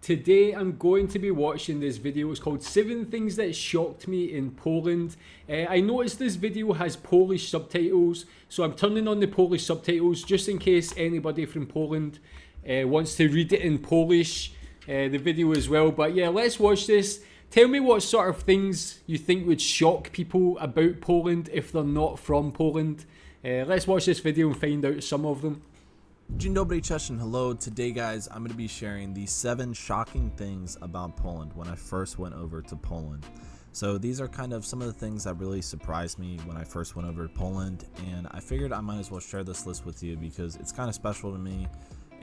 Today I'm going to be watching this video. It's called 7 Things That Shocked Me in Poland. I noticed this video has Polish subtitles, so I'm turning on the Polish subtitles just in case anybody from Poland wants to read it in Polish, the video as well. But yeah, let's watch this. Tell me what sort of things you think would shock people about Poland if they're not from Poland. Let's watch this video and find out some of them. Dzień dobry, cześć, and hello. Today, guys, I'm going to be sharing the 7 shocking things about Poland when I first went over to Poland. So these are kind of some of the things that really surprised me when I first went over to Poland, and I figured I might as well share this list with you because it's kind of special to me,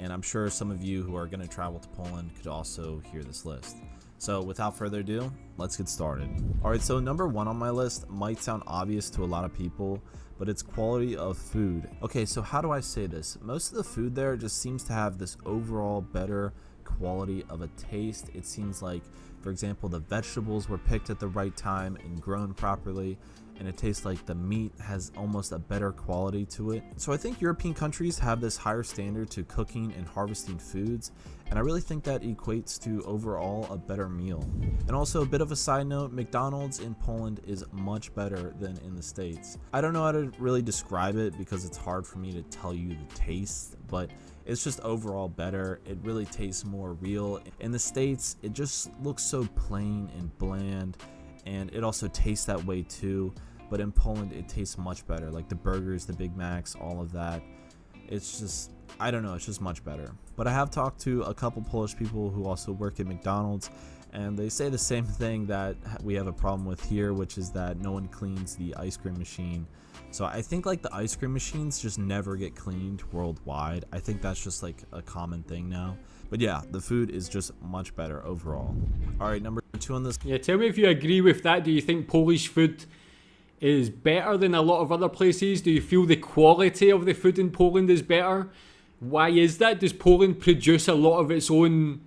and I'm sure some of you who are going to travel to Poland could also hear this list. So without further ado, let's get started. Alright, so number 1 on my list might sound obvious to a lot of people, but it's quality of food. Okay, so how do I say this? Most of the food there just seems to have this overall better quality of a taste. It seems like, for example, the vegetables were picked at the right time and grown properly, and it tastes like the meat has almost a better quality to it. So I think European countries have this higher standard to cooking and harvesting foods, and I really think that equates to overall a better meal. And also, a bit of a side note, McDonald's in Poland is much better than in the States. I don't know how to really describe it because it's hard for me to tell you the taste, but it's just overall better. It really tastes more real. In the States, it just looks so plain and bland, and it also tastes that way too. But in Poland, it tastes much better. Like the burgers, the Big Macs, all of that. It's just, I don't know, it's just much better. But I have talked to a couple Polish people who also work at McDonald's, and they say the same thing that we have a problem with here, which is that no one cleans the ice cream machine. So I think like the ice cream machines just never get cleaned worldwide. I think that's just like a common thing now. But yeah, the food is just much better overall. All right, number 2 on this. Yeah, tell me if you agree with that. Do you think Polish food is better than a lot of other places? Do you feel the quality of the food in Poland is better? Why is that? Does Poland produce a lot of its own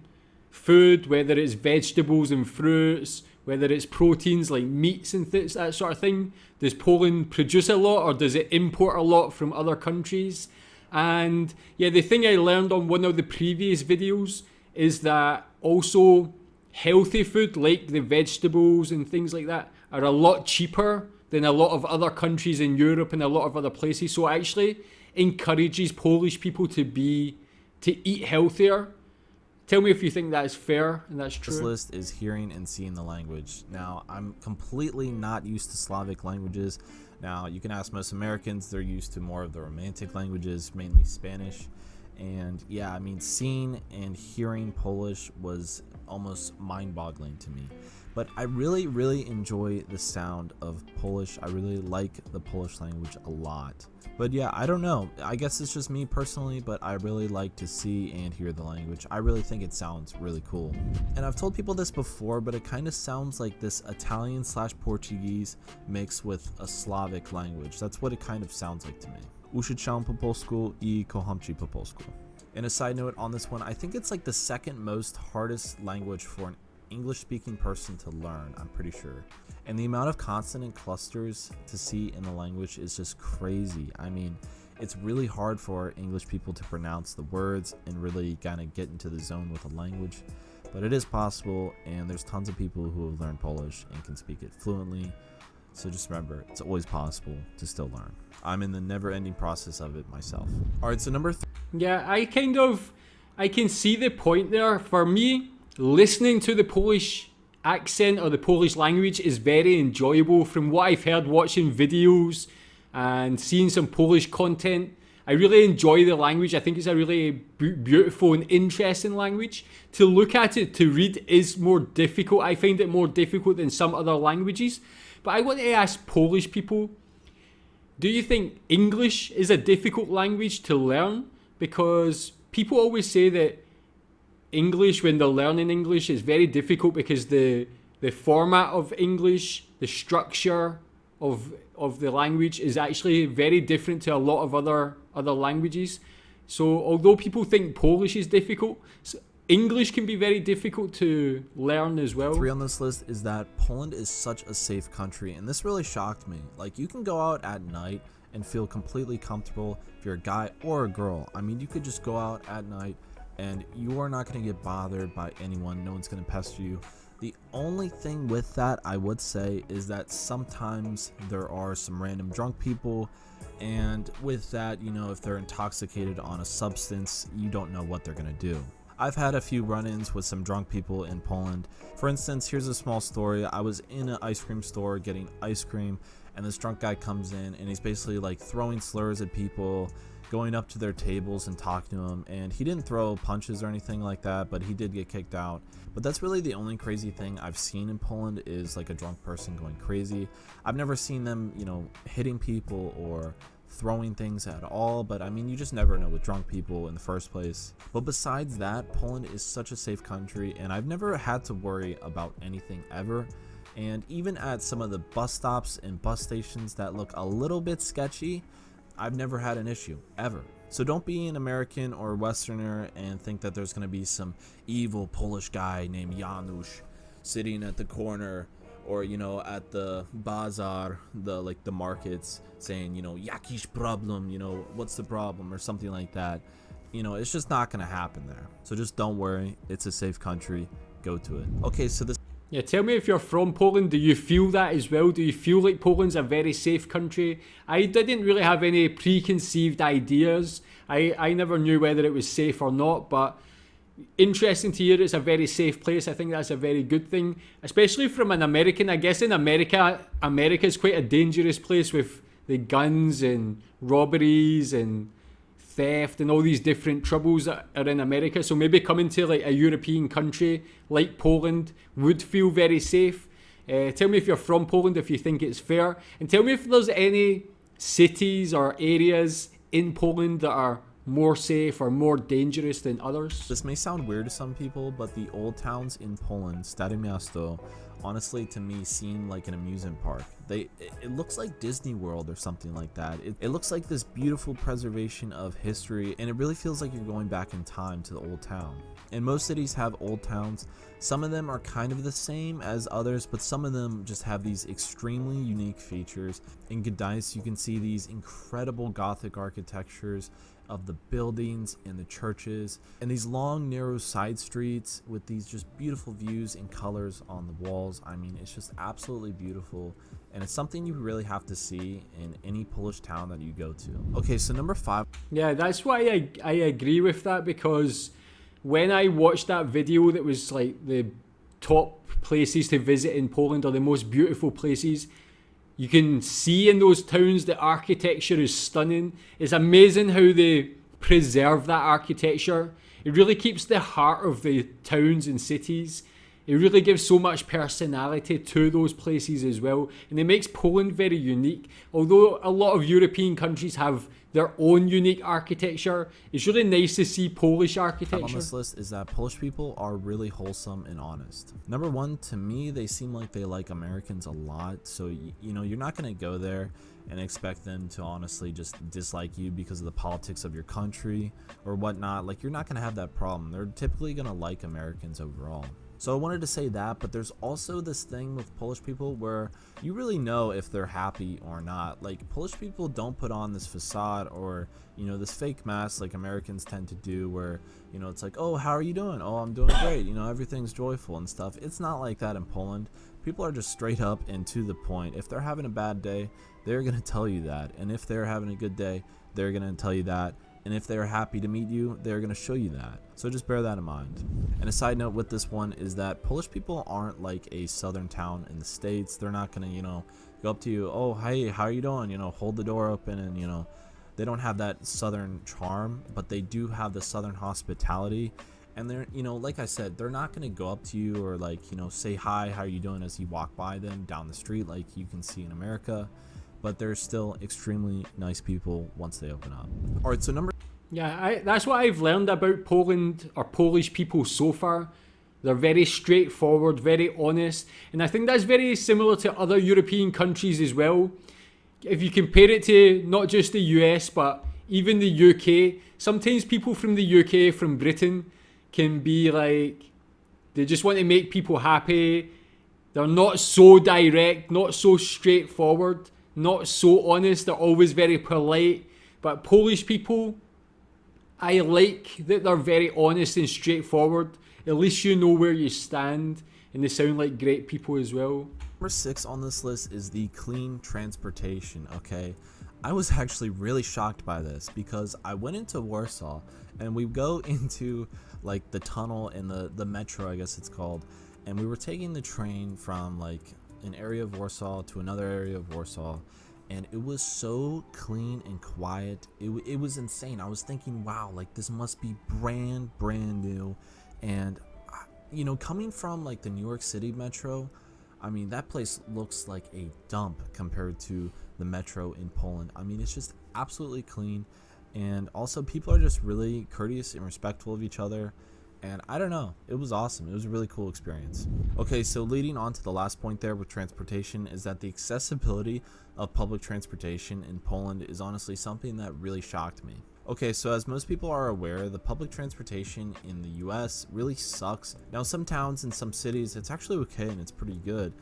food, whether it's vegetables and fruits, whether it's proteins like meats and that sort of thing? Does Poland produce a lot, or does it import a lot from other countries? And yeah, the thing I learned on one of the previous videos is that also healthy food like the vegetables and things like that are a lot cheaper than a lot of other countries in Europe and a lot of other places. So it actually encourages Polish people to eat healthier. Tell me if you think that is fair and that's true. This list is hearing and seeing the language. Now, I'm completely not used to Slavic languages. Now, you can ask most Americans, they're used to more of the Romantic languages, mainly Spanish. And yeah, I mean, seeing and hearing Polish was almost mind-boggling to me. But I really, really enjoy the sound of Polish. I really like the Polish language a lot. But yeah, I don't know. I guess it's just me personally, but I really like to see and hear the language. I really think it sounds really cool. And I've told people this before, but it kind of sounds like this Italian/Portuguese mixed with a Slavic language. That's what it kind of sounds like to me. Uczyłem po polsku I kocham ci po polsku. And a side note on this one, I think it's like the second most hardest language for an English-speaking person to learn, I'm pretty sure. And the amount of consonant clusters to see in the language is just crazy. I mean, it's really hard for English people to pronounce the words and really kind of get into the zone with the language. But it is possible, and there's tons of people who have learned Polish and can speak it fluently. So just remember, it's always possible to still learn. I'm in the never-ending process of it myself. All right, so number 3. Yeah, I can see the point there. For me, listening to the Polish accent or the Polish language is very enjoyable. From what I've heard watching videos and seeing some Polish content, I really enjoy the language. I think it's a really beautiful and interesting language. To look at it, to read is more difficult. I find it more difficult than some other languages. But I want to ask Polish people, do you think English is a difficult language to learn? Because people always say that English, when they're learning English, is very difficult because the format of English, the structure of the language is actually very different to a lot of other languages. So although people think Polish is difficult, English can be very difficult to learn as well. 3 on this list is that Poland is such a safe country, and this really shocked me. Like, you can go out at night and feel completely comfortable if you're a guy or a girl. I mean, you could just go out at night and you are not going to get bothered by anyone. No one's going to pester you. The only thing with that I would say is that sometimes there are some random drunk people, and with that, you know, if they're intoxicated on a substance, you don't know what they're going to do. I've had a few run-ins with some drunk people in Poland. For instance, here's a small story. I was in an ice cream store getting ice cream, and this drunk guy comes in and he's basically like throwing slurs at people, going up to their tables and talking to them. And he didn't throw punches or anything like that, but he did get kicked out. But that's really the only crazy thing I've seen in Poland, is like a drunk person going crazy. I've never seen them, you know, hitting people or throwing things at all, but I mean, you just never know with drunk people in the first place. But besides that, Poland is such a safe country, and I've never had to worry about anything ever. And even at some of the bus stops and bus stations that look a little bit sketchy, I've never had an issue ever. So don't be an American or Westerner and think that there's going to be some evil Polish guy named Janusz sitting at the corner, or, you know, at the bazaar, the markets, saying, you know, jakiś problem, you know, what's the problem, or something like that. You know, it's just not gonna happen there. So just don't worry, it's a safe country, go to it. Okay, so this Yeah, tell me if you're from Poland, do you feel that as well? Do you feel like Poland's a very safe country? I didn't really have any preconceived ideas. I never knew whether it was safe or not, but interesting to hear it's a very safe place. I think that's a very good thing, especially from an American. I guess in America's quite a dangerous place with the guns and robberies and theft and all these different troubles that are in America. So maybe coming to like a European country like Poland would feel very safe. Tell me if you're from Poland, if you think it's fair, and tell me if there's any cities or areas in Poland that are more safe or more dangerous than others. This may sound weird to some people, but the old towns in Poland, Stare Miasto, honestly to me seem like an amusement park. It looks like Disney World or something like that. It looks like this beautiful preservation of history, and it really feels like you're going back in time to the old town. And most cities have old towns. Some of them are kind of the same as others, but some of them just have these extremely unique features. In Gdańsk, you can see these incredible Gothic architectures of the buildings and the churches, and these long narrow side streets with these just beautiful views and colors on the walls. I mean, it's just absolutely beautiful, and it's something you really have to see in any Polish town that you go to. Okay, so number 5. Yeah, that's why I agree with that, because when I watched that video that was like the top places to visit in Poland, or the most beautiful places, you can see in those towns the architecture is stunning. It's amazing how they preserve that architecture. It really keeps the heart of the towns and cities. It really gives so much personality to those places as well. And it makes Poland very unique. Although a lot of European countries have their own unique architecture, it's really nice to see Polish architecture. On this list is that Polish people are really wholesome and honest. Number 1, to me, they seem like they like Americans a lot. So, you know, you're not going to go there and expect them to honestly just dislike you because of the politics of your country or whatnot. Like, you're not going to have that problem. They're typically going to like Americans overall. So I wanted to say that, but there's also this thing with Polish people where you really know if they're happy or not. Like, Polish people don't put on this facade or, you know, this fake mask like Americans tend to do, where, you know, it's like, oh, how are you doing? Oh, I'm doing great. You know, everything's joyful and stuff. It's not like that in Poland. People are just straight up and to the point. If they're having a bad day, they're going to tell you that. And if they're having a good day, they're going to tell you that. And if they're happy to meet you, they're going to show you that. So just bear that in mind. And a side note with this one is that Polish people aren't like a southern town in the States. They're not going to, you know, go up to you, oh, hey, how are you doing? You know, hold the door open, and, you know, they don't have that southern charm, but they do have the southern hospitality. And they're, you know, like I said, they're not going to go up to you or, like, you know, say hi, how are you doing as you walk by them down the street like you can see in America. But they're still extremely nice people once they open up. All right, so that's what I've learned about Poland, or Polish people so far. They're very straightforward, very honest, and I think that's very similar to other European countries as well. If you compare it to not just the US, but even the UK, sometimes people from the UK, from Britain, can be like, they just want to make people happy. They're not so direct, not so straightforward, not so honest. They're always very polite. But Polish people, I like that they're very honest and straightforward. At least you know where you stand, and they sound like great people as well. Number 6 on this list is the clean transportation, okay? I was actually really shocked by this because I went into Warsaw and we go into like the tunnel and the metro, I guess it's called, and we were taking the train from like an area of Warsaw to another area of Warsaw, and it was so clean and quiet. It was insane. I was thinking, wow, like this must be brand new. And you know, coming from like the New York City metro, I mean, that place looks like a dump compared to the metro in Poland. I mean, it's just absolutely clean, and also people are just really courteous and respectful of each other. And I don't know, it was awesome. It was a really cool experience. Okay, so leading on to the last point there with transportation is that the accessibility of public transportation in Poland is honestly something that really shocked me. Okay, so as most people are aware, the public transportation in the US really sucks. Now, some towns and some cities, it's actually okay and it's pretty good,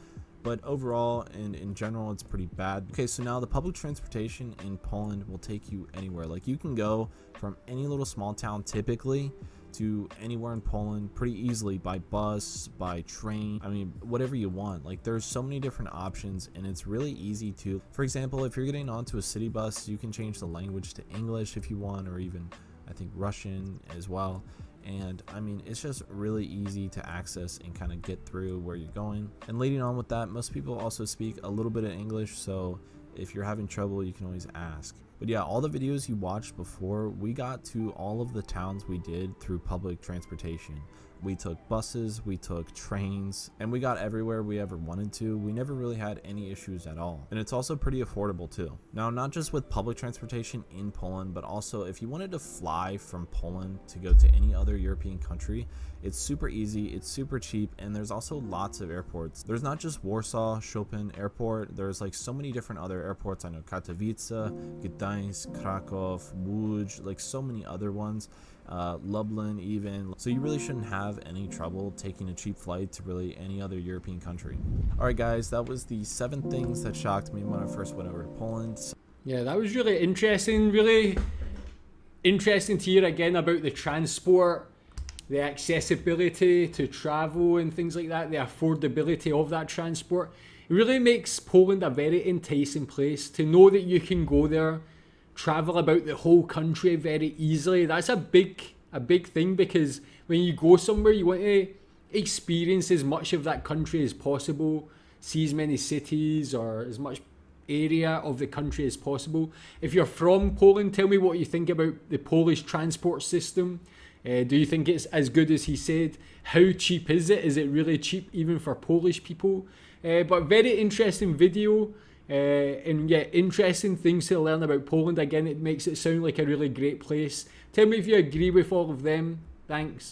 but overall and in general, it's pretty bad. Okay, so now the public transportation in Poland will take you anywhere. Like, you can go from any little small town typically to anywhere in Poland pretty easily by bus, by train, I mean, whatever you want. Like, there's so many different options, and it's really easy to, for example, if you're getting onto a city bus, you can change the language to English if you want, or even I think Russian as well. And I mean, it's just really easy to access and kind of get through where you're going. And leading on with that, most people also speak a little bit of English, so if you're having trouble, you can always ask. But yeah, all the videos you watched before, we got to all of the towns we did through public transportation. We took buses, we took trains, and we got everywhere we ever wanted to. We never really had any issues at all. And it's also pretty affordable too. Now, not just with public transportation in Poland, but also if you wanted to fly from Poland to go to any other European country, it's super easy, it's super cheap, and there's also lots of airports. There's not just Warsaw, Chopin Airport, there's like so many different other airports. I know Katowice, Gdańsk, Krakow, Łódź, like so many other ones. Lublin even. So you really shouldn't have any trouble taking a cheap flight to really any other European country. Alright guys, that was the 7 things that shocked me when I first went over to Poland. Yeah, that was really interesting to hear again about the transport, the accessibility to travel and things like that, the affordability of that transport. It really makes Poland a very enticing place to know that you can go there, travel about the whole country very easily. That's a big thing, because when you go somewhere, you want to experience as much of that country as possible, see as many cities or as much area of the country as possible. If you're from Poland, tell me what you think about the Polish transport system. Do you think it's as good as he said? How cheap is it? Is it really cheap even for Polish people? But very interesting video. And yeah, interesting things to learn about Poland. Again, it makes it sound like a really great place. Tell me if you agree with all of them. Thanks.